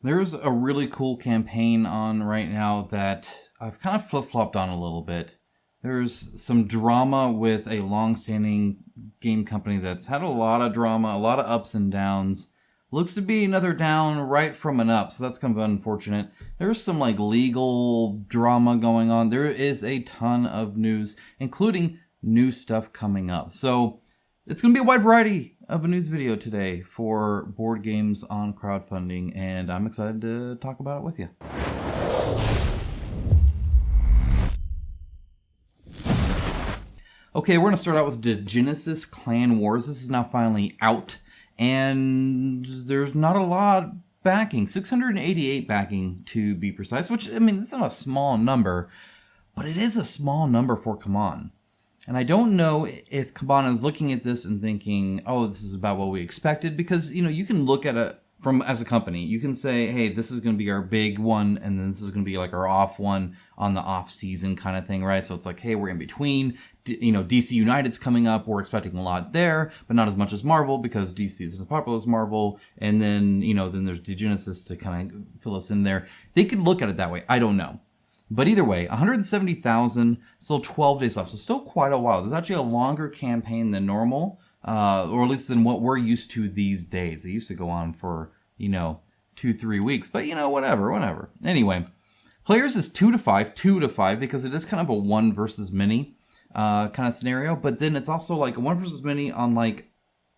There's a really cool campaign on right now that I've kind of flip-flopped on a little bit. There's some drama with a long-standing game company that's had a lot of drama, a lot of ups and downs. Looks to be another down right from an up, so that's kind of unfortunate. There's some like legal drama going on. There is a ton of news, including new stuff coming up. So it's going to be a wide variety of a news video today for board games on crowdfunding, and I'm excited to talk about it with you. Okay, we're going to start out with Degenesis Clan Wars. This is now finally out, and there's not a lot backing. 688 backing to be precise, which, I mean, it's not a small number, but it is a small number for Kaban. And I don't know if Kaban is looking at this and thinking, oh, this is about what we expected, because, you know, you can look at it from as a company. You can say, hey, this is going to be our big one, and then this is going to be like our off one on the off season kind of thing, right? So it's like, hey, we're in between. You know, DC United's coming up. We're expecting a lot there, but not as much as Marvel because DC isn't as popular as Marvel. And then, you know, then there's Degenesis to kind of fill us in there. They could look at it that way. I don't know. But either way, 170,000, still 12 days left, so still quite a while. There's actually a longer campaign than normal, or at least than what we're used to these days. They used to go on for, you know, 2-3 weeks, but you know, whatever. Anyway, players is 2 to 5, because it is kind of a 1 versus many kind of scenario, but then it's also like a 1 versus many on like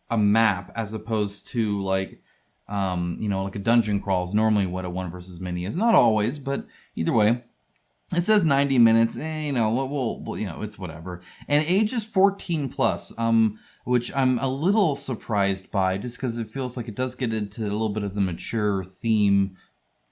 a map as opposed to like, you know, like a dungeon crawl is normally what a 1 versus many is. Not always, but either way. It says 90 minutes, you know, we'll you know, it's whatever. And age is 14 plus, which I'm a little surprised by, just because it feels like it does get into a little bit of the mature theme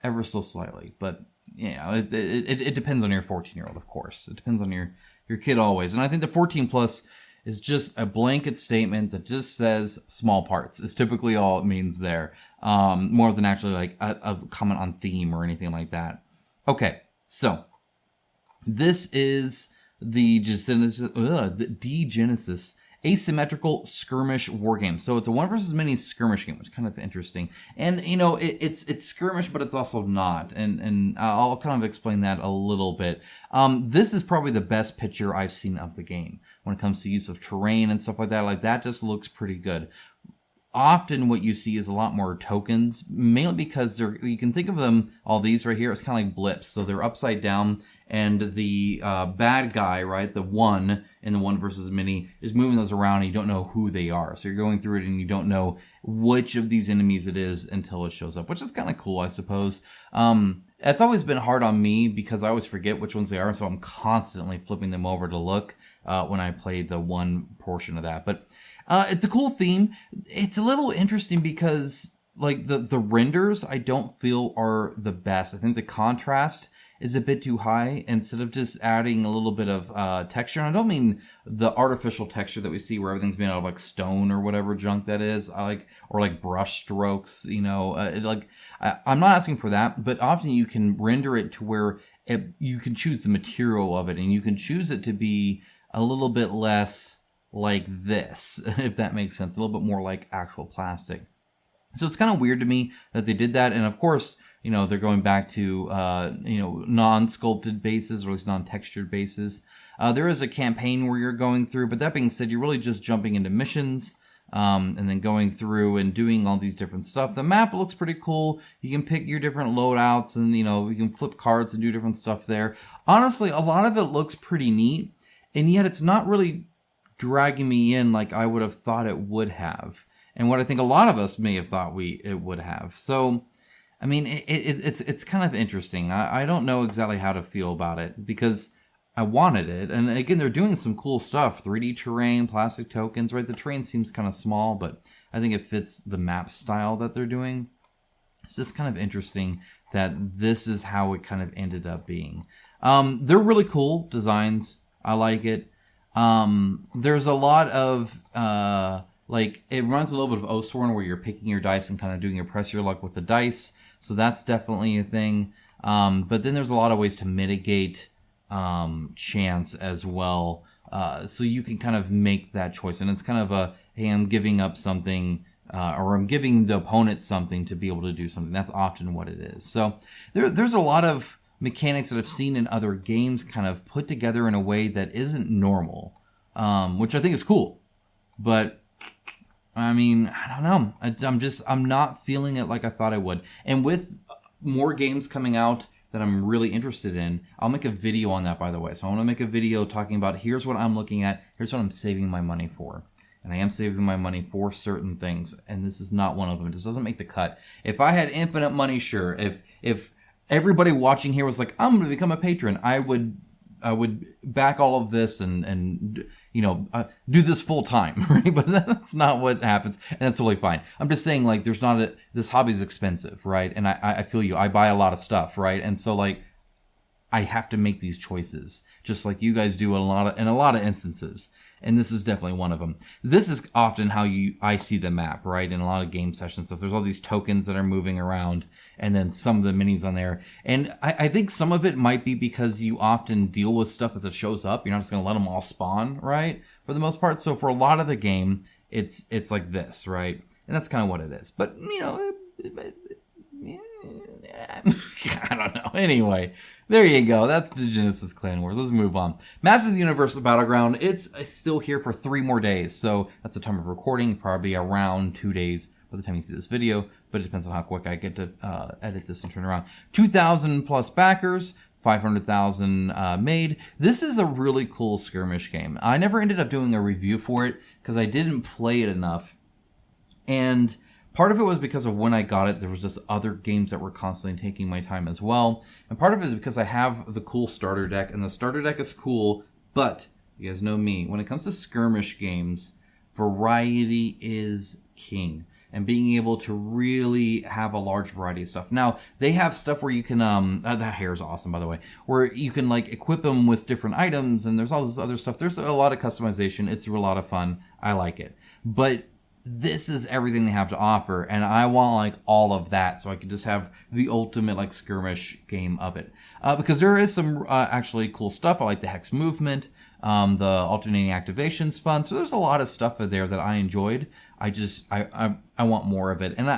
ever so slightly. But, you know, it depends on your 14-year-old, of course. It depends on your kid always. And I think the 14 plus is just a blanket statement that just says small parts. It's typically all it means there, more than actually like a comment on theme or anything like that. Okay, so this is the Degenesis asymmetrical skirmish war game. So it's a 1 versus many skirmish game, which is kind of interesting. And you know, it's skirmish, but it's also not. And I'll kind of explain that a little bit. This is probably the best picture I've seen of the game when it comes to use of terrain and stuff like that. Like that just looks pretty good. Often what you see is a lot more tokens, mainly because you can think of them, all these right here, it's kind of like blips. So they're upside down, and the bad guy, right, the one in the 1 versus many, is moving those around, and you don't know who they are. So you're going through it, and you don't know which of these enemies it is until it shows up, which is kind of cool, I suppose. It's always been hard on me because I always forget which ones they are, so I'm constantly flipping them over to look when I play the one portion of that. But it's a cool theme. It's a little interesting because like the renders I don't feel are the best. I think the contrast is a bit too high instead of just adding a little bit of texture. And I don't mean the artificial texture that we see where everything's made out of like stone or whatever junk that is, or like brush strokes, you know, I'm not asking for that, but often you can render it to where you can choose the material of it, and you can choose it to be a little bit less like this, if that makes sense, a little bit more like actual plastic. So it's kind of weird to me that they did that. And of course, you know, they're going back to, you know, non-sculpted bases, or at least non-textured bases. There is a campaign where you're going through, but that being said, you're really just jumping into missions, and then going through and doing all these different stuff. The map looks pretty cool. You can pick your different loadouts, and, you know, you can flip cards and do different stuff there. Honestly, a lot of it looks pretty neat, and yet it's not really dragging me in like I would have thought it would have, and what I think a lot of us may have thought it would have. So, I mean, it's kind of interesting. I don't know exactly how to feel about it because I wanted it, and again, they're doing some cool stuff: 3D terrain, plastic tokens. Right, the terrain seems kind of small, but I think it fits the map style that they're doing. It's just kind of interesting that this is how it kind of ended up being. They're really cool designs. I like it. There's a lot of, like, it reminds a little bit of Oathsworn where you're picking your dice and kind of doing your press your luck with the dice. So that's definitely a thing. But then there's a lot of ways to mitigate, chance as well. So you can kind of make that choice. And it's kind of a, hey, I'm giving up something, or I'm giving the opponent something to be able to do something. That's often what it is. So there's a lot of mechanics that I've seen in other games kind of put together in a way that isn't normal, which I think is cool. But I mean, I don't know. I'm not feeling it like I thought I would. And with more games coming out that I'm really interested in, I'll make a video on that, by the way. So I want to make a video talking about here's what I'm looking at, here's what I'm saving my money for. And I am saving my money for certain things, and this is not one of them. It just doesn't make the cut. If I had infinite money, sure. If everybody watching here was like, I'm going to become a patron, I would back all of this and do this full time, right? But that's not what happens, and that's totally fine. I'm just saying, like, this hobby is expensive, right? And I feel you. I buy a lot of stuff, right? And so, like, I have to make these choices, just like you guys do in a lot of instances. And this is definitely one of them. This is often how I see the map, right? In a lot of game sessions. So there's all these tokens that are moving around, and then some of the minis on there. And I think some of it might be because you often deal with stuff as it shows up. You're not just going to let them all spawn, right? For the most part. So for a lot of the game, it's like this, right? And that's kind of what it is. But, I don't know. Anyway, there you go. That's Degenesis Clan Wars. Let's move on. Masters of the Universe Battleground. It's still here for 3 more days. So that's the time of recording. Probably around 2 days by the time you see this video. But it depends on how quick I get to edit this and turn around. 2,000 plus backers. 500,000 made. This is a really cool skirmish game. I never ended up doing a review for it because I didn't play it enough. And part of it was because of when I got it, there was just other games that were constantly taking my time as well. And part of it is because I have the cool starter deck, and the starter deck is cool, but you guys know me. When it comes to skirmish games, variety is king. And being able to really have a large variety of stuff. Now, they have stuff where you can, that hair is awesome, by the way, where you can, like, equip them with different items, and there's all this other stuff. There's a lot of customization. It's a lot of fun. I like it. But this is everything they have to offer, and I want, like, all of that, so I can just have the ultimate, like, skirmish game of it. Because there is some actually cool stuff. I like the hex movement. The alternating activation's fun. So there's a lot of stuff there that I enjoyed. I want more of it. And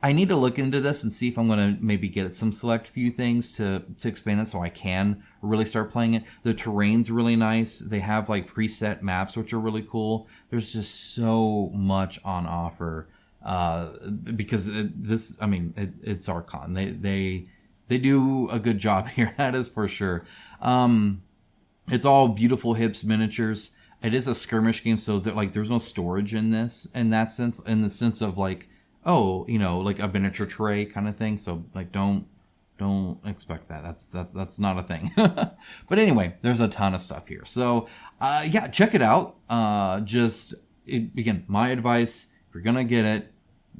I need to look into this and see if I'm going to maybe get some select few things to expand it so I can really start playing it. The terrain's really nice. They have, like, preset maps, which are really cool. There's just so much on offer. Because it's Archon. They do a good job here. That is for sure. It's all beautiful hips miniatures. It is a skirmish game, so there's no storage in this, in that sense, in the sense of, like, like a miniature tray kind of thing. So, like, don't expect that. That's not a thing. But anyway, there's a ton of stuff here. So, yeah, check it out. Again, my advice, if you're gonna get it,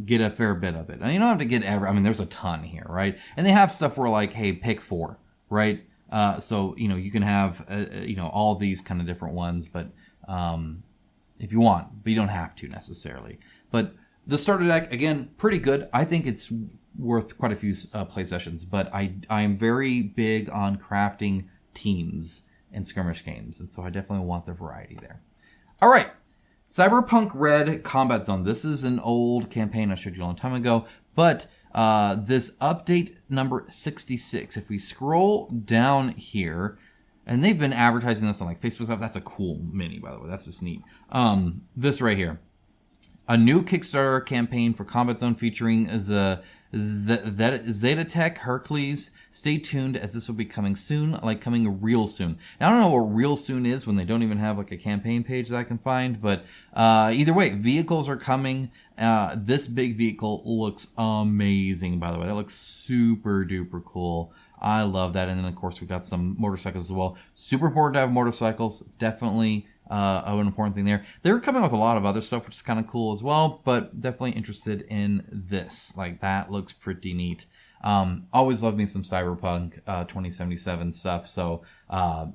get a fair bit of it. And you don't have to get there's a ton here, right? And they have stuff where, like, hey, pick 4, right? So, you can have, all these kind of different ones, but if you want, but you don't have to necessarily. But the starter deck, again, pretty good. I think it's worth quite a few play sessions, but I am very big on crafting teams in skirmish games, and so I definitely want the variety there. All right. Cyberpunk Red Combat Zone. This is an old campaign I showed you a long time ago, but this update number 66, if we scroll down here, and they've been advertising this on, like, Facebook stuff. That's a cool mini, by the way. That's just neat. This right here. A new Kickstarter campaign for Combat Zone featuring Zetatech Hercules. Stay tuned, as this will be coming soon, like coming real soon. Now, I don't know what real soon is when they don't even have, like, a campaign page that I can find, but either way, vehicles are coming. This big vehicle looks amazing, by the way. That looks super duper cool. I love that. And then, of course, we've got some motorcycles as well. Super important to have motorcycles. Definitely an important thing there. They're coming with a lot of other stuff, which is kind of cool as well, but definitely interested in this. Like, that looks pretty neat. Always love me some Cyberpunk 2077 stuff. So,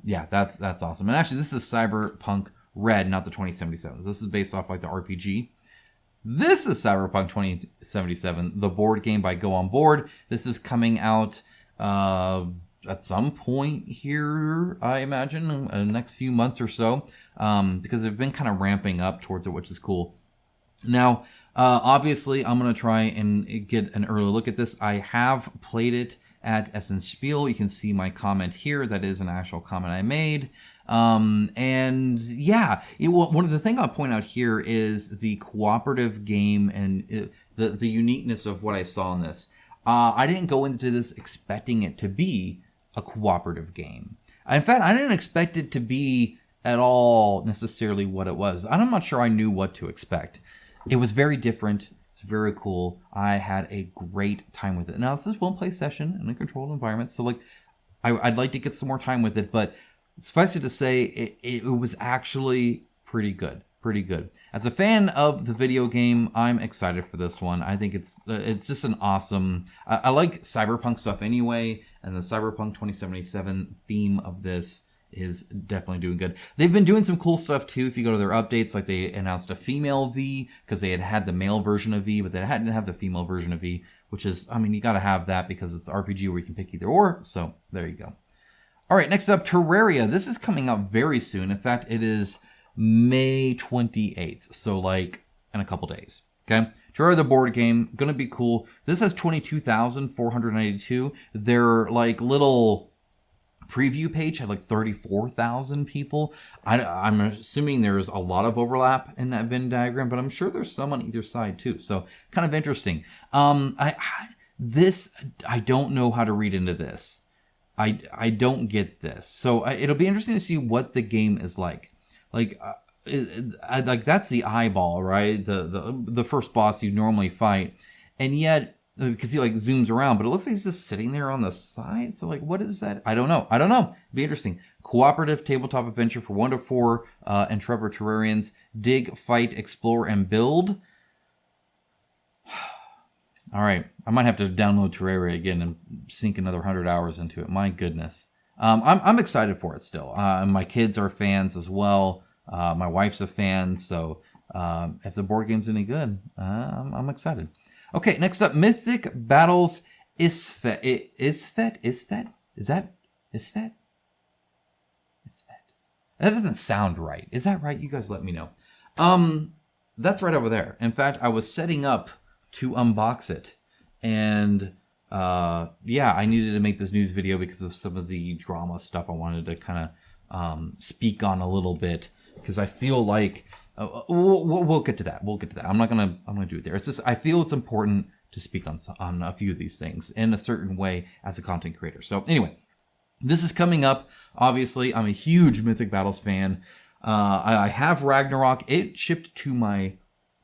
yeah, that's awesome. And actually, this is Cyberpunk Red, not the 2077s. This is based off, like, the RPG. This is Cyberpunk 2077, the board game by Go On Board. This is coming out at some point here, I imagine, in the next few months or so, because they've been kind of ramping up towards it, which is cool. Now, Obviously, I'm going to try and get an early look at this. I have played it at Essen Spiel. You can see my comment here. That is an actual comment I made. And yeah, one of the things I'll point out here is the cooperative game and the uniqueness of what I saw in this. I didn't go into this expecting it to be a cooperative game. In fact, I didn't expect it to be at all necessarily what it was. I'm not sure I knew what to expect. It was very different. It's very cool. I had a great time with it. Now, this is one play session in a controlled environment, so like I'd like to get some more time with it, but suffice it to say, it was actually pretty good. Pretty good. As a fan of the video game, I'm excited for this one. I think it's just an awesome... I like cyberpunk stuff anyway, and the Cyberpunk 2077 theme of this is definitely doing good. They've been doing some cool stuff too. If you go to their updates, like they announced a female V, because they had the male version of V, but they hadn't have the female version of V, which is, I mean, you got to have that because it's RPG where you can pick either or. So there you go. All right, next up, Terraria. This is coming out very soon. In fact, it is May 28th, so like in a couple days. Okay, Terraria the board game, gonna be cool. This has 22,492. Their like little preview page had like 34,000 people. I'm assuming there's a lot of overlap in that Venn diagram, but I'm sure there's some on either side too. So kind of interesting. I don't know how to read into this. I don't get this. So it'll be interesting to see what the game is like. Like that's the eyeball, right? The first boss you normally fight, and yet because he like zooms around, but it looks like he's just sitting there on the side. So like, what is that? I don't know. It'd be interesting. Cooperative tabletop adventure for 1 to 4 intrepid Terrarians. Dig, fight, explore, and build. All right, I might have to download Terraria again and sink another 100 hours into it. My goodness. I'm excited for it still. My kids are fans as well. My wife's a fan, so if the board game's any good, I'm excited. Okay, next up, Mythic Battles Isfet. Isfet? Is that Isfet? Isfet. That doesn't sound right. Is that right? You guys let me know. That's right over there. In fact, I was setting up to unbox it, and yeah, I needed to make this news video because of some of the drama stuff I wanted to kind of speak on a little bit, because I feel like we'll get to that. I'm gonna do it there. It's just I feel it's important to speak on a few of these things in a certain way as a content creator. So anyway, this is coming up. Obviously, I'm a huge Mythic Battles fan. I have Ragnarok. It shipped to my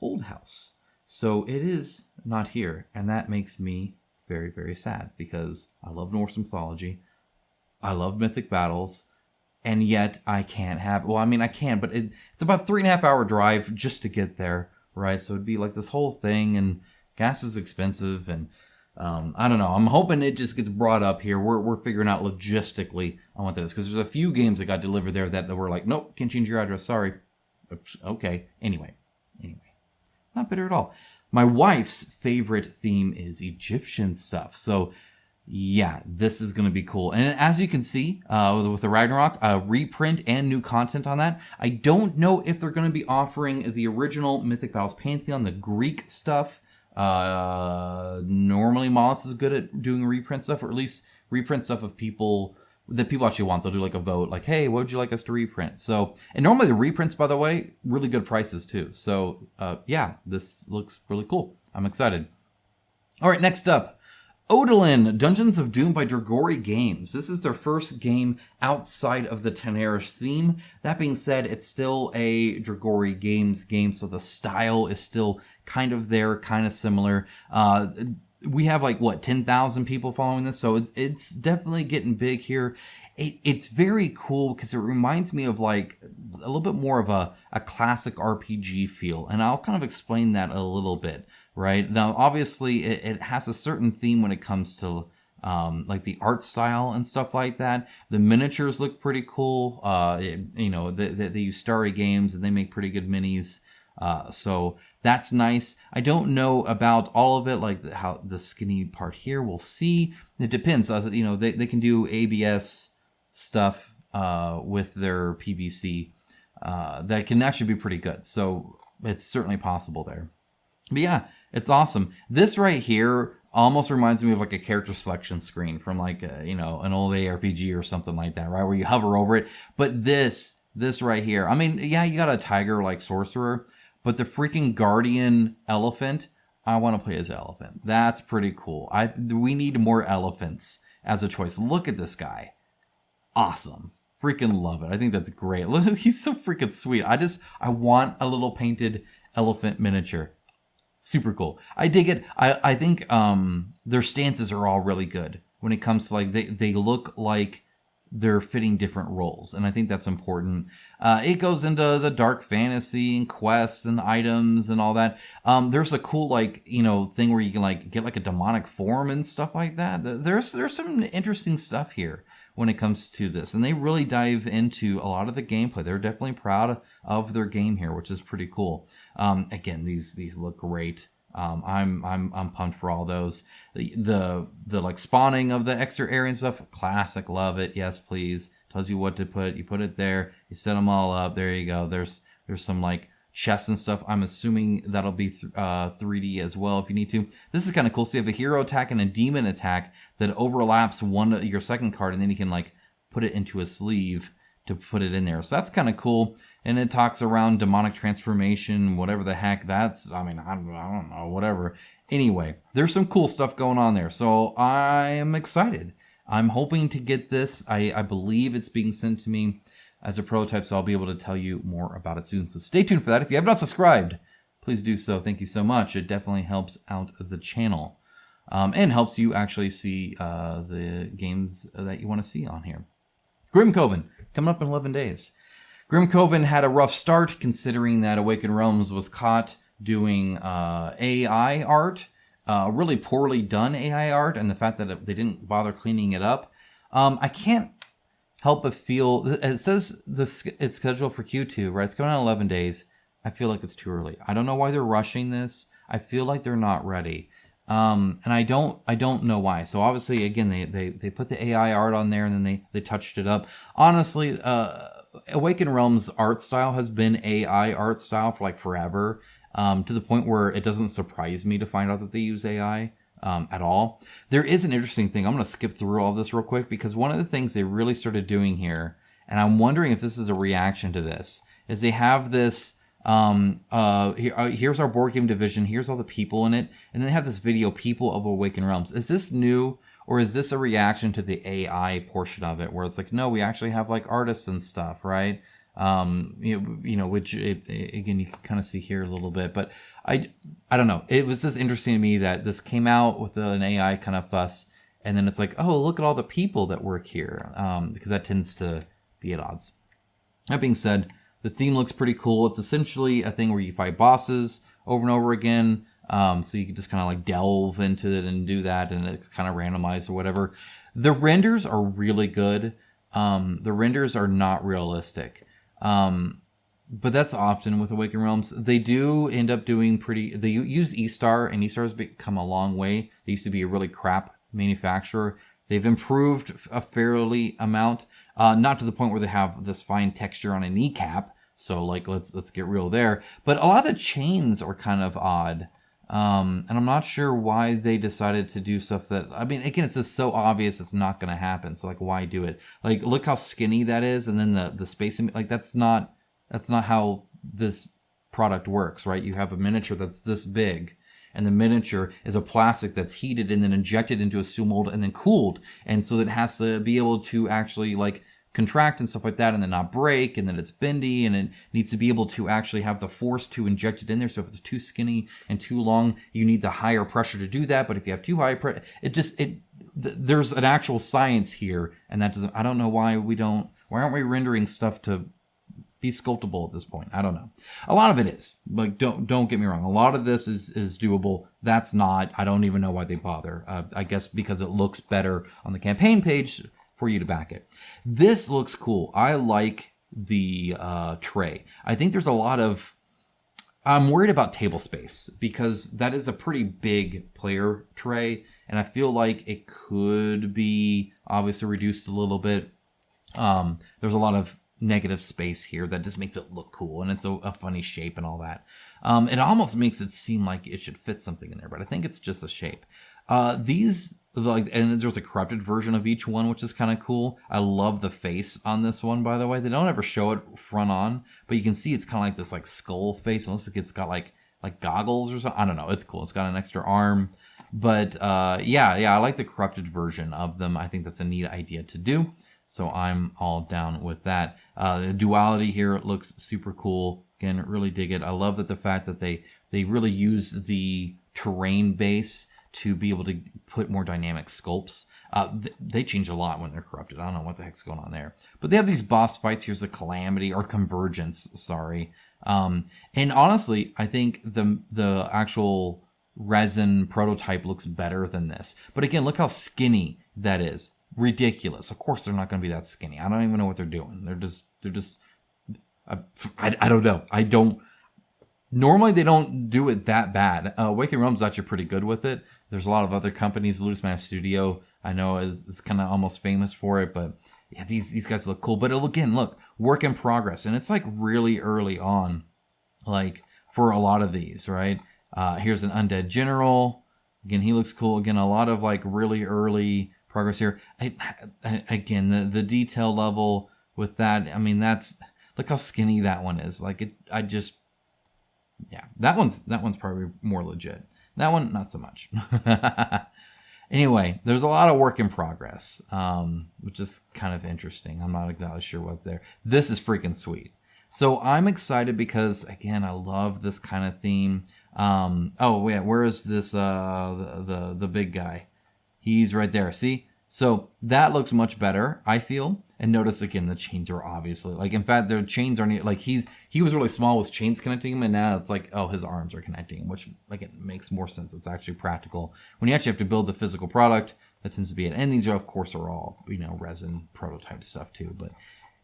old house, so it is not here, and that makes me very, very sad because I love Norse mythology. I love Mythic Battles. And yet I can't have, well, I mean, I can, but it's about 3.5 hour drive just to get there, right? So it'd be like this whole thing, and gas is expensive, and I don't know. I'm hoping it just gets brought up here. We're figuring out logistically on what that is, because there's a few games that got delivered there that were like, nope, can't change your address, sorry. Oops, okay, anyway, not bitter at all. My wife's favorite theme is Egyptian stuff, so yeah, this is going to be cool. And as you can see, with the Ragnarok, reprint and new content on that. I don't know if they're going to be offering the original Mythic Battles Pantheon, the Greek stuff. Normally Monolith is good at doing reprint stuff, or at least reprint stuff of people that people actually want. They'll do like a vote, like, hey, what would you like us to reprint? So, and normally the reprints, by the way, really good prices too. So, yeah, this looks really cool. I'm excited. All right, next up. Odalin, Dungeons of Doom by Dragori Games. This is their first game outside of the Teneris theme. That being said, it's still a Dragori Games game, so the style is still kind of there, kind of similar. We have like, 10,000 people following this, so it's definitely getting big here. It's very cool because it reminds me of like a little bit more of a classic RPG feel, and I'll kind of explain that a little bit. Right now, obviously, it has a certain theme when it comes to like the art style and stuff like that. The miniatures look pretty cool. They use Starry Games and they make pretty good minis. So that's nice. I don't know about all of it, like how the skinny part here. We'll see. It depends. They can do ABS stuff with their PVC that can actually be pretty good. So it's certainly possible there. But yeah, it's awesome. This right here almost reminds me of like a character selection screen from like an old ARPG or something like that, right? Where you hover over it. But this right here, I mean, yeah, you got a tiger like sorcerer, but the freaking guardian elephant, I want to play as elephant. That's pretty cool. We need more elephants as a choice. Look at this guy. Awesome. Freaking love it. I think that's great. Look, he's so freaking sweet. I want a little painted elephant miniature. Super cool. I dig it. I think their stances are all really good when it comes to like they look like they're fitting different roles, and I think that's important. It goes into the dark fantasy and quests and items and all that. There's a cool thing where you can like get like a demonic form and stuff like that. There's some interesting stuff here when it comes to this, and they really dive into a lot of the gameplay. They're definitely proud of their game here, which is pretty cool. Again, these look great. I'm pumped for all those. The like spawning of the extra area and stuff, classic, love it. Yes, please. Tells you what to put. You put it there. You set them all up. There you go. There's some like chests and stuff. I'm assuming that'll be 3D as well if you need to. This is kind of cool. So you have a hero attack and a demon attack that overlaps your second card, and then you can like put it into a sleeve to put it in there. So that's kind of cool. And it talks around demonic transformation, whatever the heck that's, I don't know, whatever. Anyway, there's some cool stuff going on there. So I am excited. I'm hoping to get this. I believe it's being sent to me as a prototype, so I'll be able to tell you more about it soon. So stay tuned for that. If you have not subscribed, please do so. Thank you so much. It definitely helps out the channel and helps you actually see the games that you want to see on here. Grimcoven, coming up in 11 days. Grimcoven had a rough start considering that Awakened Realms was caught doing AI art, really poorly done AI art, and the fact that they didn't bother cleaning it up. I can't help but feel, it says it's scheduled for Q2, right? It's coming out in 11 days. I feel like it's too early. I don't know why they're rushing this. I feel like they're not ready. And I don't know why. So obviously, again, they put the AI art on there, and then they touched it up. Honestly, Awakened Realms art style has been AI art style for like forever, to the point where it doesn't surprise me to find out that they use AI at all. There is an interesting thing. I'm going to skip through all of this real quick, because one of the things they really started doing here, and I'm wondering if this is a reaction to this, is they have this here's our board game division, here's all the people in it, and then they have this video, people of Awakened Realms. Is this new, or is this a reaction to the AI portion of it, where it's like, no, we actually have like artists and stuff, right? Which again, you can kind of see here a little bit, but I don't know. It was just interesting to me that this came out with an AI kind of fuss, and then it's like, oh, look at all the people that work here, because that tends to be at odds. That being said, the theme looks pretty cool. It's essentially a thing where you fight bosses over and over again. So you can just kind of like delve into it and do that, and it's kind of randomized or whatever. The renders are really good. The renders are not realistic. But that's often with Awakened Realms. They do end up doing they use E-Star, and E-Star has become a long way. They used to be a really crap manufacturer. They've improved a fairly amount, not to the point where they have this fine texture on a kneecap. So like, let's get real there. But a lot of the chains are kind of odd. And I'm not sure why they decided to do stuff that, I mean, again, it's just so obvious it's not going to happen. So like, why do it? Like, look how skinny that is. And then the spacing, like that's not how this product works, right? You have a miniature that's this big, and the miniature is a plastic that's heated and then injected into a steel mold and then cooled. And so it has to be able to actually like contract and stuff like that, and then not break, and then it's bendy, and it needs to be able to actually have the force to inject it in there. So if it's too skinny and too long, you need the higher pressure to do that. But if you have too high pressure, there's an actual science here, and that doesn't, I don't know why aren't we rendering stuff to be sculptable at this point? I don't know. A lot of it is, like, don't get me wrong. A lot of this is doable. That's not, I don't even know why they bother. I guess because it looks better on the campaign page for you to back it. This looks cool. I like the tray. I think there's a lot of, I'm worried about table space, because that is a pretty big player tray, and I feel like it could be obviously reduced a little bit. There's a lot of negative space here that just makes it look cool, and it's a funny shape and all that. It almost makes it seem like it should fit something in there, but I think it's just a shape. These, like, and there's a corrupted version of each one, which is kind of cool. I love the face on this one, by the way. They don't ever show it front on, but you can see it's kind of like this like skull face. It looks like it's got like goggles or something. I don't know. It's cool. It's got an extra arm. But yeah, I like the corrupted version of them. I think that's a neat idea to do. So I'm all down with that. The duality here looks super cool. Again, really dig it. I love that the fact that they really use the terrain base to be able to put more dynamic sculpts. They change a lot when they're corrupted. I don't know what the heck's going on there. But they have these boss fights. Here's the Calamity, or Convergence, sorry. And honestly, I think the actual resin prototype looks better than this. But again, look how skinny that is. Ridiculous. Of course they're not going to be that skinny. I don't even know what they're doing. They're just I don't know. Normally they don't do it that bad. Waking Realms is actually pretty good with it. There's a lot of other companies. Ludus Man Studio, I know, is kind of almost famous for it. But yeah, these guys look cool. But again, look, work in progress. And it's like really early on, like for a lot of these, right? Here's an Undead General. Again, he looks cool. Again, a lot of like really early progress here. Again, the detail level with that, I mean, look how skinny that one is. Like yeah, that one's probably more legit. That one, not so much. Anyway, there's a lot of work in progress, which is kind of interesting. I'm not exactly sure what's there. This is freaking sweet. So I'm excited because, again, I love this kind of theme. Oh, yeah, where is this, the big guy? He's right there, see? So that looks much better, I feel. And notice, again, the chains are obviously, like, in fact, their chains aren't, like, he was really small with chains connecting him, and now it's like, oh, his arms are connecting him, which, like, it makes more sense. It's actually practical. When you actually have to build the physical product, that tends to be it. And these are, of course, are all, resin prototype stuff, too. But,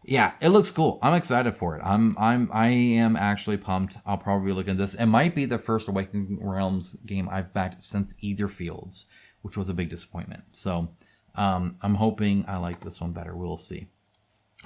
yeah, it looks cool. I'm excited for it. I am actually pumped. I'll probably look at this. It might be the first Awakening Realms game I've backed since Either Fields, which was a big disappointment. So, I'm hoping I like this one better. We'll see.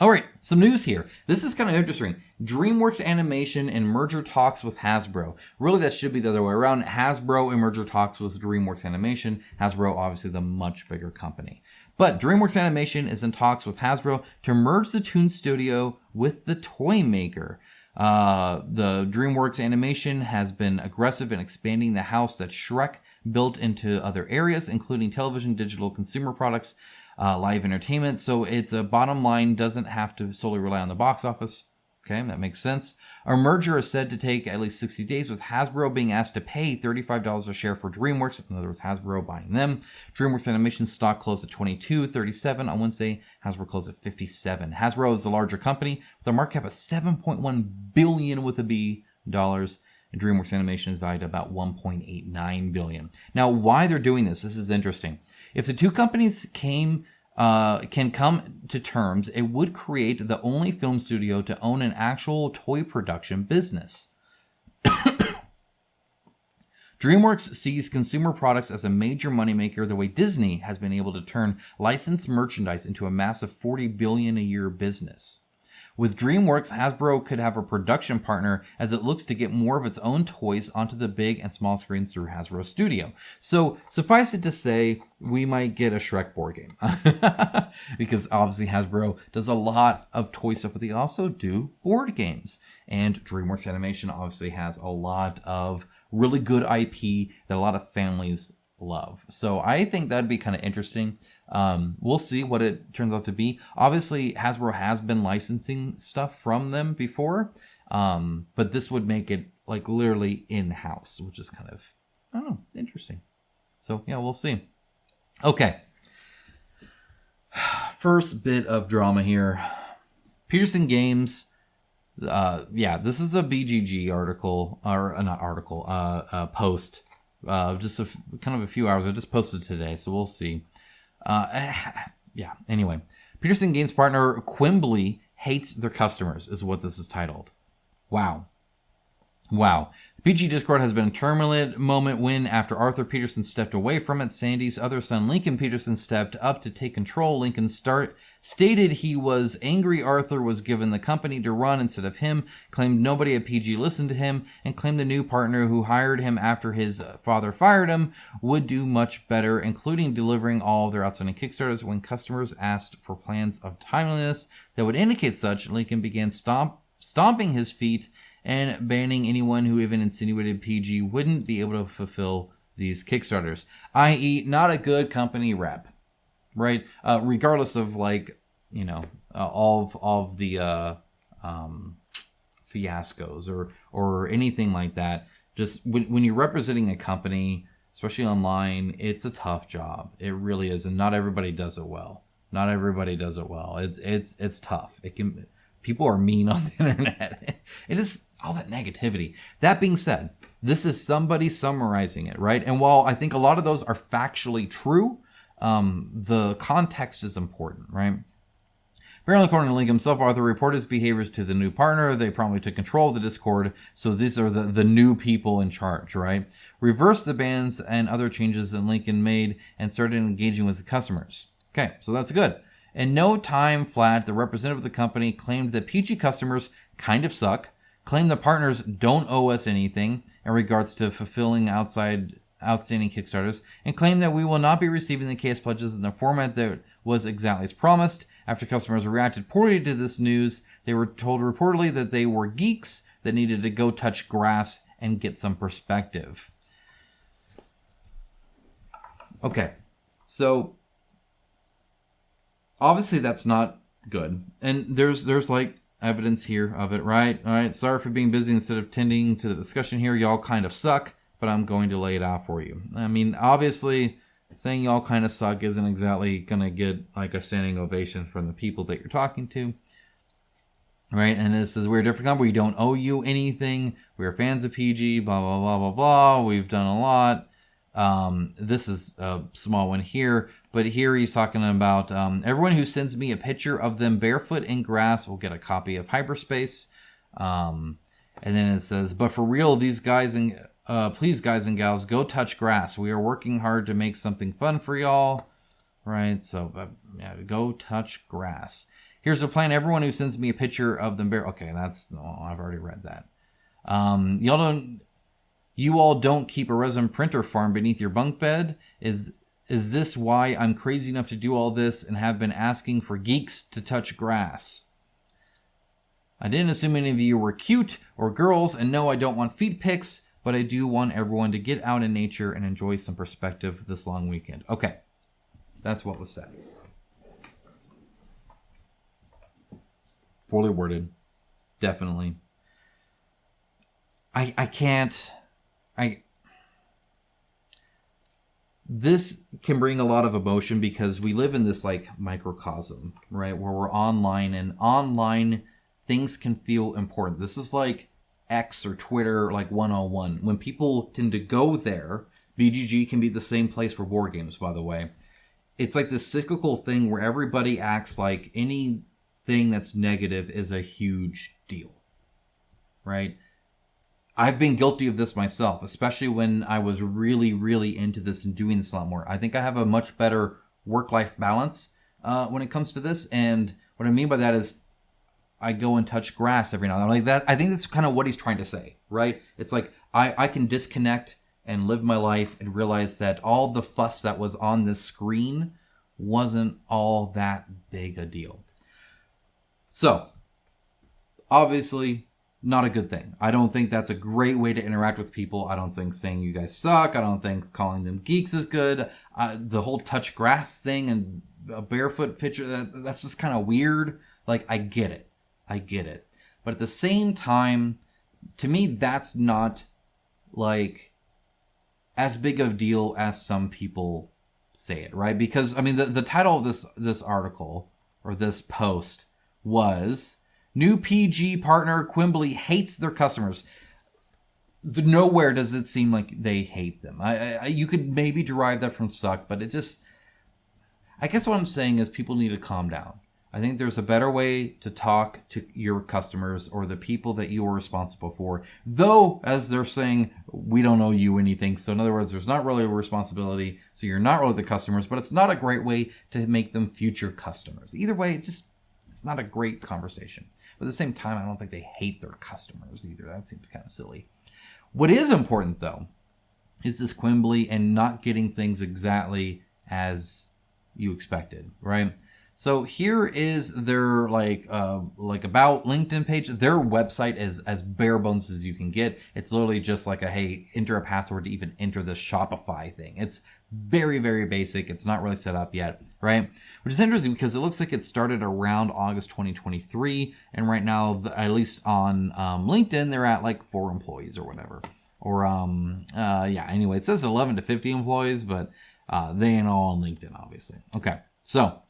All right, some news here. This is kind of interesting. DreamWorks Animation in merger talks with Hasbro. Really, that should be the other way around. Hasbro in merger talks with DreamWorks Animation. Hasbro, obviously, the much bigger company. But DreamWorks Animation is in talks with Hasbro to merge the Toon Studio with the toy maker. The DreamWorks Animation has been aggressive in expanding the house that Shrek built into other areas, including television, digital consumer products, live entertainment. So its bottom line doesn't have to solely rely on the box office. Okay, that makes sense. Our merger is said to take at least 60 days, with Hasbro being asked to pay $35 a share for DreamWorks. In other words, Hasbro buying them. DreamWorks Animation stock closed at $22.37 on Wednesday. Hasbro closed at $57. Hasbro is the larger company with a market cap of $7.1 billion with a B dollars. And DreamWorks Animation is valued at about $1.89 billion. Now, why they're doing this is interesting. If the two companies can come to terms, it would create the only film studio to own an actual toy production business. DreamWorks sees consumer products as a major moneymaker the way Disney has been able to turn licensed merchandise into a massive $40 billion a year business. With DreamWorks, Hasbro could have a production partner as it looks to get more of its own toys onto the big and small screens through Hasbro Studio. So suffice it to say, we might get a Shrek board game. Because obviously Hasbro does a lot of toy stuff, but they also do board games. And DreamWorks Animation obviously has a lot of really good IP that a lot of families love. So I think that'd be kind of interesting. We'll see what it turns out to be. Obviously, Hasbro has been licensing stuff from them before, but this would make it like literally in-house, which is kind of, I don't know, interesting. So yeah, we'll see. Okay. First bit of drama here. Petersen Games. This is a BGG article, or not article, post. Just kind of a few hours. I just posted today, so we'll see. Anyway. Petersen Games partner Quimbley hates their customers, is what this is titled. Wow. PG Discord has been a turbulent moment when, after Arthur Petersen stepped away from it, Sandy's other son, Lincoln Petersen, stepped up to take control. Lincoln stated he was angry Arthur was given the company to run instead of him, claimed nobody at PG listened to him, and claimed the new partner who hired him after his father fired him would do much better, including delivering all of their outstanding Kickstarters. When customers asked for plans of timeliness that would indicate such, Lincoln began stomping his feet and banning anyone who even insinuated PG wouldn't be able to fulfill these Kickstarters, i.e. not a good company rep, right? Regardless of all of the fiascos or anything like that. Just when you're representing a company, especially online, it's a tough job. It really is, and not everybody does it well. Not everybody does it well. It's tough. People are mean on the internet. It is all that negativity. That being said, this is somebody summarizing it, right? And while I think a lot of those are factually true, the context is important, right? Apparently, according to Link himself, Arthur reported his behaviors to the new partner. They promptly took control of the Discord. So these are the new people in charge, right? Reversed the bans and other changes that Lincoln made and started engaging with the customers. Okay, so that's good. In no time flat, the representative of the company claimed that PG customers kind of suck, claimed the partners don't owe us anything in regards to fulfilling outstanding Kickstarters, and claimed that we will not be receiving the KS pledges in the format that was exactly as promised. After customers reacted poorly to this news, they were told reportedly that they were geeks that needed to go touch grass and get some perspective. Okay, so obviously that's not good, and there's like evidence here of it, right? All right, sorry for being busy instead of tending to the discussion here. Y'all kind of suck, but I'm going to lay it out for you. I mean, obviously, saying y'all kind of suck isn't exactly gonna get like a standing ovation from the people that you're talking to, right? And this is we're a different company. We don't owe you anything. We're fans of PG. Blah blah blah blah blah. We've done a lot. This is a small one here, but here he's talking about everyone who sends me a picture of them barefoot in grass will get a copy of Hyperspace. And then it says, but for real, these guys and please, guys and gals, go touch grass. We are working hard to make something fun for y'all, right? So yeah, go touch grass. Here's the plan. Everyone who sends me a picture of them okay, I've already read that. You all don't keep a resin printer farm beneath your bunk bed? Is this why I'm crazy enough to do all this and have been asking for geeks to touch grass? I didn't assume any of you were cute or girls, and no, I don't want feet pics, but I do want everyone to get out in nature and enjoy some perspective this long weekend. Okay, that's what was said. Poorly worded, definitely. This can bring a lot of emotion because we live in this like microcosm, right? Where we're online, and online things can feel important. This is like X or Twitter like 101. When people tend to go there, BGG can be the same place for board games, by the way. It's like this cyclical thing where everybody acts like anything that's negative is a huge deal, right? I've been guilty of this myself, especially when I was really, really into this and doing this a lot more. I think I have a much better work-life balance when it comes to this. And what I mean by that is I go and touch grass every now and then. Like that, I think that's kind of what he's trying to say, right? It's like I can disconnect and live my life and realize that all the fuss that was on this screen wasn't all that big a deal. So, obviously, not a good thing. I don't think that's a great way to interact with people. I don't think saying you guys suck. I don't think calling them geeks is good. The whole touch grass thing and a barefoot picture, that's just kind of weird. Like, I get it. But at the same time, to me, that's not like as big of a deal as some people say it, right? Because, I mean, the title of this article or this post was New PG Partner Quimbley Hates Their Customers. Nowhere does it seem like they hate them. You could maybe derive that from suck, but it just... I guess what I'm saying is people need to calm down. I think there's a better way to talk to your customers or the people that you are responsible for. Though, as they're saying, we don't owe you anything. So in other words, there's not really a responsibility. So you're not really the customers, but it's not a great way to make them future customers. Either way, it's not a great conversation. But at the same time, I don't think they hate their customers either. That seems kind of silly. What is important, though, is this Quimbly and not getting things exactly as you expected, right? So here is their like about LinkedIn page. Their website is as bare bones as you can get. It's literally just like hey, enter a password to even enter the Shopify thing. It's very, very basic. It's not really set up yet, right? Which is interesting because it looks like it started around August 2023. And right now, at least on LinkedIn, they're at like 4 employees or whatever. Or, anyway, it says 11 to 50 employees, but they ain't all on LinkedIn, obviously. Okay, so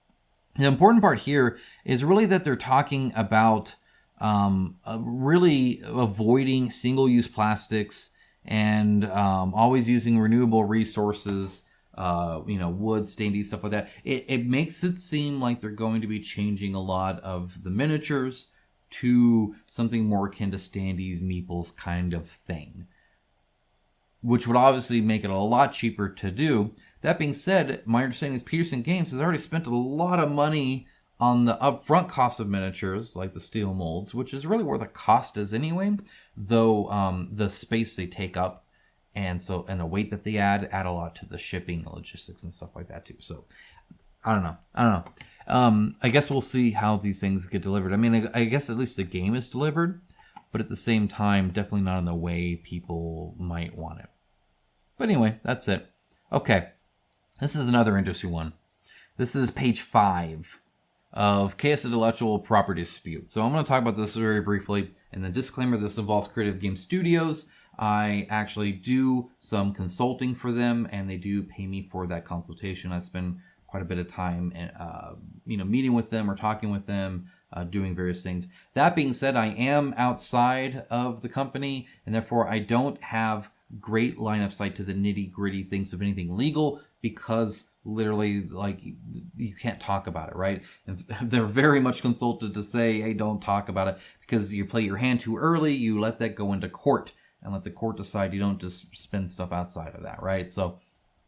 the important part here is really that they're talking about really avoiding single-use plastics and always using renewable resources, wood, standees, stuff like that. It makes it seem like they're going to be changing a lot of the miniatures to something more akin to standees, meeples kind of thing, which would obviously make it a lot cheaper to do. That being said, my understanding is Petersen Games has already spent a lot of money on the upfront cost of miniatures, like the steel molds, which is really where the cost is anyway, though the space they take up and the weight that they add a lot to the shipping, logistics, and stuff like that too. So I don't know. I guess we'll see how these things get delivered. I mean, I guess at least the game is delivered, but at the same time, definitely not in the way people might want it. But anyway, that's it. Okay, this is another interesting one. This is page 5 of KS Intellectual Property Dispute. So I'm going to talk about this very briefly. And the disclaimer, this involves Creative Game Studios. I actually do some consulting for them, and they do pay me for that consultation. I spend quite a bit of time, meeting with them or talking with them, doing various things. That being said, I am outside of the company, and therefore I don't have great line of sight to the nitty gritty things of anything legal, because literally, like, you can't talk about it, right? And they're very much consulted to say, hey, don't talk about it, because you play your hand too early, you let that go into court, and let the court decide. You don't just spin stuff outside of that, right? So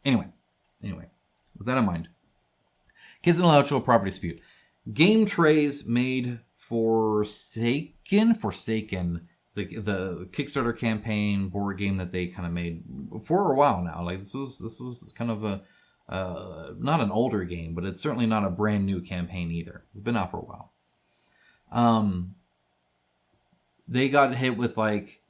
anyway, with that in mind, KS Intellectual Property Dispute. Gametrayz made Forsaken, the Kickstarter campaign board game that they kind of made for a while now. Like this was kind of a not an older game, but it's certainly not a brand new campaign either. It's been out for a while. They got hit with like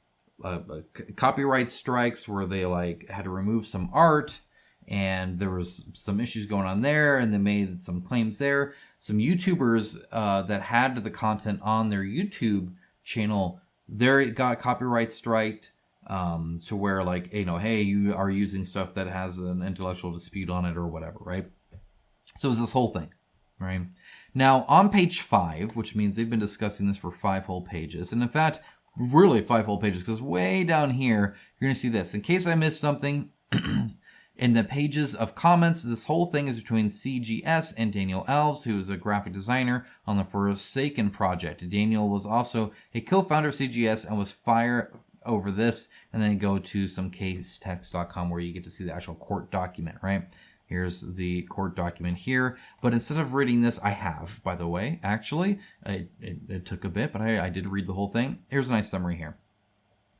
copyright strikes where they like had to remove some art, and there was some issues going on there, and they made some claims there. Some YouTubers that had the content on their YouTube channel, they got copyright striked to where like, hey, you are using stuff that has an intellectual dispute on it or whatever, right? So it was this whole thing, right? Now on page 5, which means they've been discussing this for 5 whole pages, and in fact, really 5 whole pages, because way down here, you're going to see this. In case I missed something, in the pages of comments, this whole thing is between CGS and Daniel Alves, who is a graphic designer on the Forsaken project. Daniel was also a co-founder of CGS and was fired over this, and then go to some casetext.com where you get to see the actual court document, right? Here's the court document here. But instead of reading this, I have, by the way, actually. It took a bit, but I did read the whole thing. Here's a nice summary here.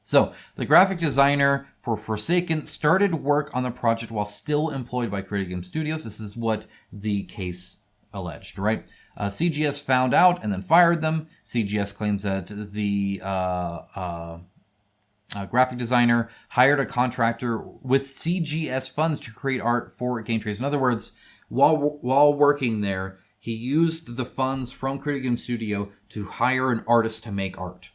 So, the graphic designer for Forsaken started work on the project while still employed by Creative Game Studios. This is what the case alleged, right? CGS found out and then fired them. CGS claims that the graphic designer hired a contractor with CGS funds to create art for Gametrayz. In other words, while working there, he used the funds from Creative Game Studio to hire an artist to make art,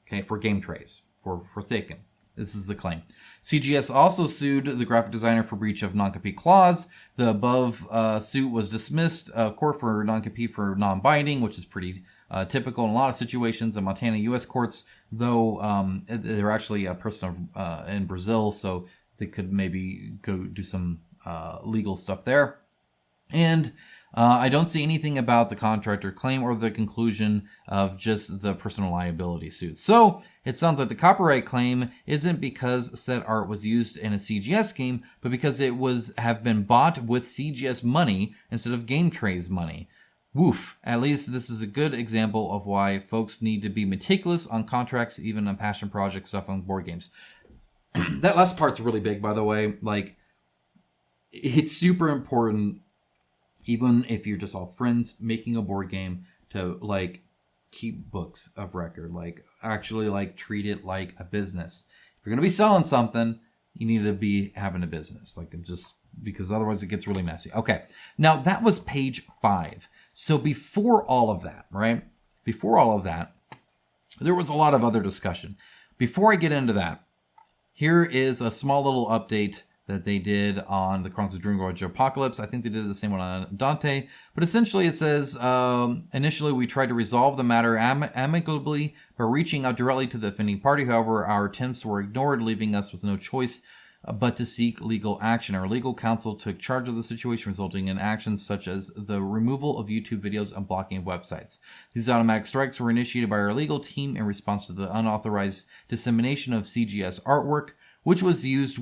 okay, for Gametrayz, for Forsaken. This is the claim. CGS also sued the graphic designer for breach of non-compete clause. The above suit was dismissed, court for non-compete for non-binding, which is pretty typical in a lot of situations in Montana U.S. courts, though they're actually a person in Brazil, so they could maybe go do some legal stuff there. And I don't see anything about the contractor claim or the conclusion of just the personal liability suit. So it sounds like the copyright claim isn't because said art was used in a CGS game, but because it have been bought with CGS money instead of Gametrayz money. Woof. At least this is a good example of why folks need to be meticulous on contracts, even on passion project stuff on board games. That last part's really big, by the way. Like, it's super important, even if you're just all friends making a board game, to like keep books of record. Like, actually like treat it like a business. If you're gonna be selling something, you need to be having a business. Like, just because otherwise it gets really messy. Okay, now that was page 5. So before all of that, right? Before all of that, there was a lot of other discussion. Before I get into that, here is a small little update that they did on the Chronicles of Dreamwatch Apocalypse. I think they did the same one on Dante. But essentially it says, initially we tried to resolve the matter amicably by reaching out directly to the offending party. However, our attempts were ignored, leaving us with no choice but to seek legal action. Our legal counsel took charge of the situation, resulting in actions such as the removal of YouTube videos and blocking of websites. These automatic strikes were initiated by our legal team in response to the unauthorized dissemination of CGS artwork, which was used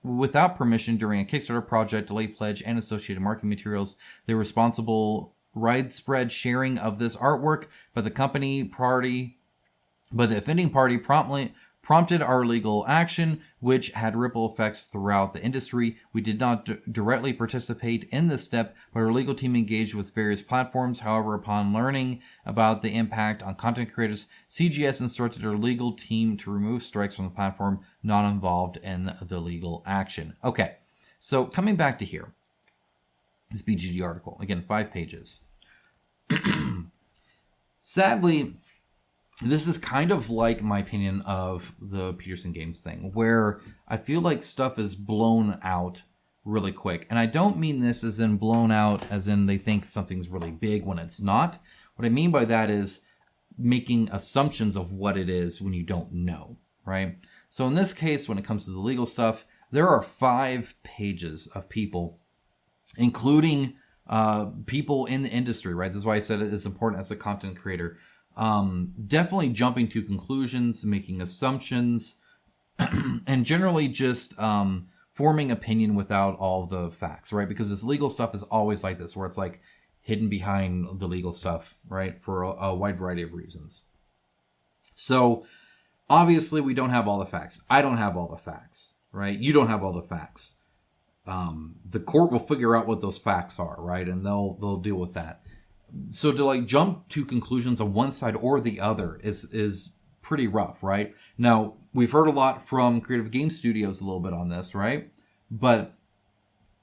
without permission during a Kickstarter project, delayed pledge, and associated marketing materials. The responsible widespread sharing of this artwork by the offending party prompted our legal action, which had ripple effects throughout the industry. We did not directly participate in this step, but our legal team engaged with various platforms. However, upon learning about the impact on content creators, CGS instructed our legal team to remove strikes from the platform not involved in the legal action. Okay, so coming back to here, this BGG article, again, 5 pages. Sadly, this is kind of like my opinion of the Petersen Games thing, where I feel like stuff is blown out really quick. And I don't mean this as in blown out as in they think something's really big when it's not. What I mean by that is making assumptions of what it is when you don't know, right? So in this case, when it comes to the legal stuff, there are 5 pages of people, including people in the industry, right? This is why I said it's important as a content creator. Definitely jumping to conclusions, making assumptions, and generally just forming opinion without all the facts, right? Because this legal stuff is always like this, where it's like hidden behind the legal stuff, right? For a wide variety of reasons. So obviously we don't have all the facts. I don't have all the facts, right? You don't have all the facts. The court will figure out what those facts are, right? And they'll deal with that. So to like jump to conclusions on one side or the other is pretty rough, right? Now, we've heard a lot from creative game studios a little bit on this, right? But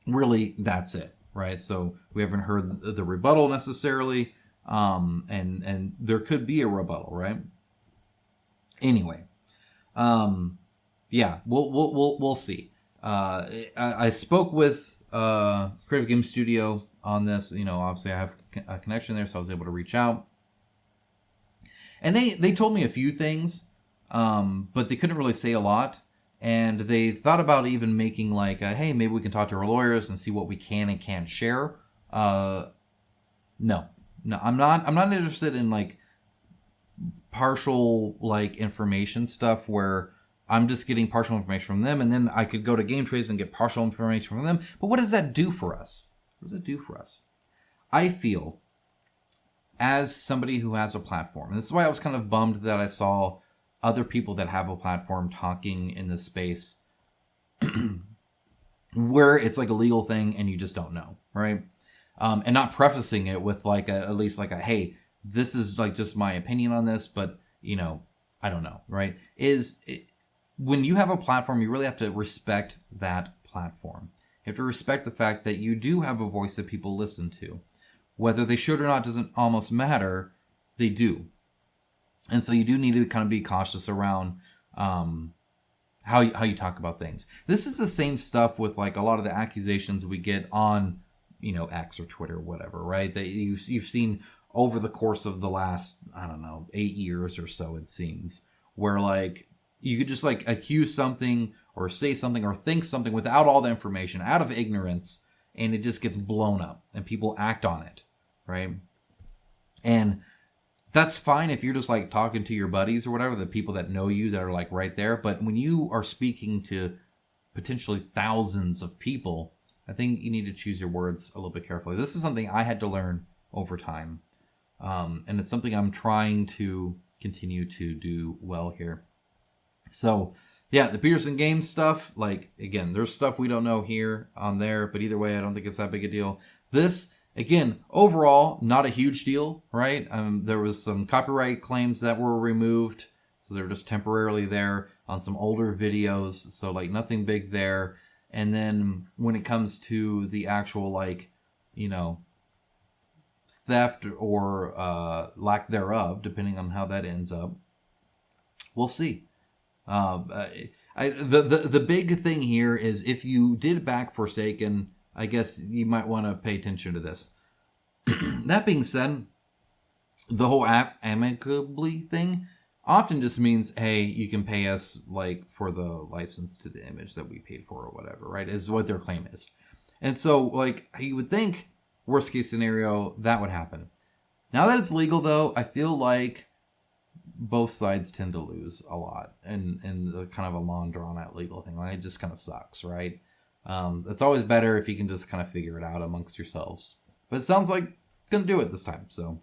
really, that's it, right? So we haven't heard the rebuttal necessarily, and there could be a rebuttal, right? Anyway, yeah, we'll see. I spoke with Creative Game Studio on this. You know, obviously I have a connection there, so I was able to reach out. And they told me a few things, but they couldn't really say a lot. And they thought about even making like, hey, maybe we can talk to our lawyers and see what we can and can't share. No, I'm not interested in like partial like information stuff where I'm just getting partial information from them, and then I could go to Gametrayz and get partial information from them. But what does that do for us? What does it do for us? I feel, as somebody who has a platform, and this is why I was kind of bummed that I saw other people that have a platform talking in this space where it's like a legal thing and you just don't know, right? And not prefacing it with like at least like a, hey, this is like just my opinion on this, but you know, I don't know, right? When you have a platform, you really have to respect that platform. You have to respect the fact that you do have a voice that people listen to. Whether they should or not doesn't almost matter. They do. And so you do need to kind of be cautious around how you talk about things. This is the same stuff with like a lot of the accusations we get on, you know, X or Twitter or whatever, right? That you've seen over the course of the last, I don't know, 8 years or so, it seems, where like you could just like accuse something or say something or think something without all the information, out of ignorance, and it just gets blown up and people act on it, right? And that's fine if you're just like talking to your buddies or whatever, the people that know you that are like right there. But when you are speaking to potentially thousands of people, I think you need to choose your words a little bit carefully. This is something I had to learn over time. And it's something I'm trying to continue to do well here. So yeah, the Petersen Games stuff, like, again, there's stuff we don't know here on there, but either way, I don't think it's that big a deal. This, again, overall, not a huge deal, right? There was some copyright claims that were removed, so they're just temporarily there on some older videos, so like nothing big there. And then when it comes to the actual, like, you know, theft or lack thereof, depending on how that ends up, we'll see. The big thing here is if you did back Forsaken, I guess you might want to pay attention to this. That being said, the whole amicably thing often just means, hey, you can pay us like for the license to the image that we paid for or whatever, right? Is what their claim is. And so, like, you would think, worst case scenario, that would happen. Now that it's legal, though, I feel like both sides tend to lose a lot in the kind of a long drawn out legal thing. Like, it just kind of sucks, right? It's always better if you can just kind of figure it out amongst yourselves. But it sounds like it's going to do it this time, so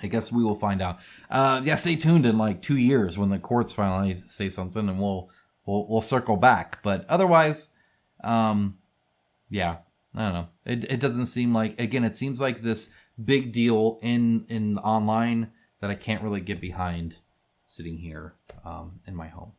I guess we will find out. Yeah, stay tuned in like 2 years when the courts finally say something, and we'll circle back. But otherwise, yeah, I don't know. It doesn't seem like, again, it seems like this big deal in online that I can't really get behind sitting here in my home.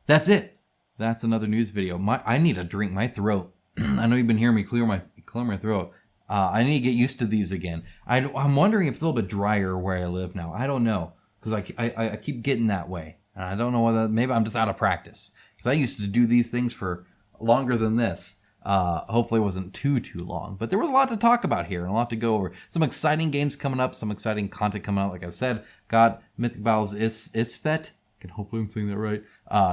That's it. That's another news video. I need a drink. My throat. I know you've been hearing me clear my throat. I need to get used to these again. I'm wondering if it's a little bit drier where I live now. I don't know, because I keep getting that way. And I don't know whether, maybe I'm just out of practice. Because I used to do these things for longer than this. Hopefully it wasn't too long. But there was a lot to talk about here and a lot to go over. Some exciting games coming up, some exciting content coming out. Like I said, got Mythic Battles Isfet. Hopefully I'm saying that right.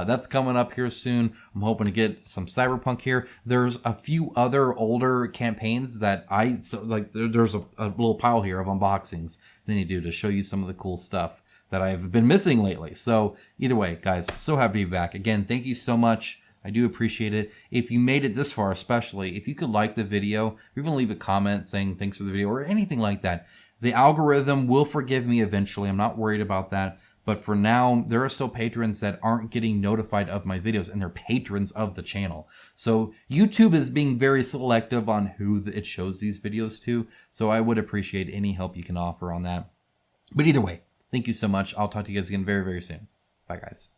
That's coming up here soon. I'm hoping to get some Cyberpunk here. There's a few other older campaigns that there's a little pile here of unboxings that I need to do to show you some of the cool stuff that I've been missing lately. So either way, guys, so happy to be back. Again, thank you so much. I do appreciate it. If you made it this far, especially, if you could like the video, or even leave a comment saying thanks for the video or anything like that, the algorithm will forgive me eventually. I'm not worried about that. But for now, there are still patrons that aren't getting notified of my videos, and they're patrons of the channel. So YouTube is being very selective on who it shows these videos to. So I would appreciate any help you can offer on that. But either way, thank you so much. I'll talk to you guys again very, very soon. Bye, guys.